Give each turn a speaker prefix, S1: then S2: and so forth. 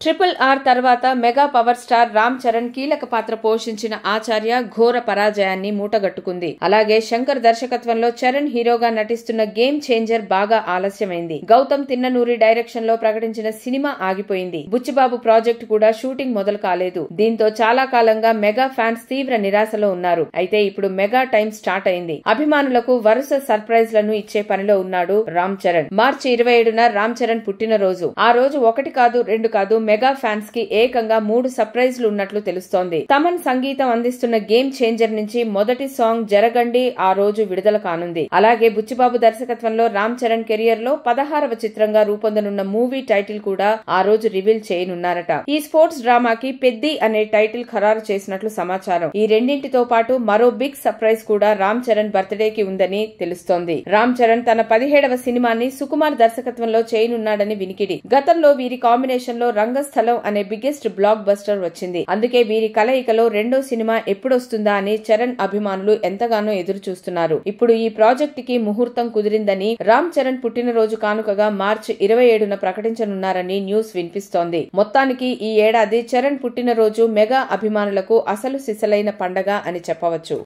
S1: RRR తర్వాత mega power star Ram Charan కీలక పాత్ర పోషించిన ఆచార్య ఘోర పరాజయాన్ని మూటగట్టుకుంది. అలాగే శంకర్ దర్శకత్వంలో చరణ్ హీరోగా నటిస్తున్న గేమ్ చేంజర్ బాగా ఆలస్యమైంది. గౌతమ్ తిన్ననూరి డైరెక్షన్ లో ప్రకటించిన సినిమా ఆగిపోయింది. బుచ్చిబాబు ప్రాజెక్టు కూడా షూటింగ్ మొదలు కాలేదు. దీంతో చాలా కాలంగా మెగా ఫ్యాన్స్ తీవ్ర నిరాశలో ఉన్నారు. అయితే ఇప్పుడు మెగా టైం స్టార్ట్ అయింది. అభిమానులకు వరుస సర్ప్రైజ్ లను ఇచ్చే పనిలో ఉన్నాడు రామ్ చరణ్. మార్చి 27న రామ్ చరణ్ పుట్టినరోజు. ఆ రోజు ఒకటి కాదు రెండు కాదు మెగా ఫ్యాన్స్ కి ఏకంగా 3 సర్ప్రైజ్లు ఉన్నట్లు తెలుస్తోంది. తమన్ సంగీతం అందిస్తున్న గేమ్ చేంజర్ నుంచి మొదటి సాంగ్ జరగండి ఆ రోజు విడుదల కానుంది. అలాగే బుచ్చిబాబు దర్శకత్వంలో రామ్ చరణ్ కెరియర్ లో 16వ చిత్రంగా రూపొందనున్న మూవీ టైటిల్ కూడా ఆ రోజు రివీల్ చేయనున్నారట. ఈ స్పోర్ట్స్ డ్రామాకి పెద్ది అనే టైటిల్ ఖరారు చేసినట్లు సమాచారం. ఈ రెండింటితో పాటు మరో బిగ్ సర్ప్రైజ్ కూడా రామ్ చరణ్ బర్త్డే కి ఉందని తెలుస్తోంది. రామ్ చరణ్ తన 17వ సినిమాని సుకుమార్ దర్శకత్వంలో చేయనున్నాడని వినికిడి. గతంలో వీరి కాంబినేషన్ లో రంగస్థలం అనే బిగ్గెస్ట్ బ్లాక్ బస్టర్ వచ్చింది. అందుకే వీరి కలయికలో రెండో సినిమా ఎప్పుడొస్తుందా అని చరణ్ అభిమానులు ఎంతగానో ఎదురు చూస్తున్నారు. ఇప్పుడు ఈ ప్రాజెక్ట్ కి ముహూర్తం కుదిరిందని రామ్ చరణ్ పుట్టినరోజు కానుకగా మార్చి 27న ప్రకటించనున్నారని న్యూస్ వినిపిస్తోంది. మొత్తానికి ఈ ఏడాది చరణ్ పుట్టినరోజు మెగా అభిమానులకు అసలు సిసలైన పండగ అని చెప్పవచ్చు.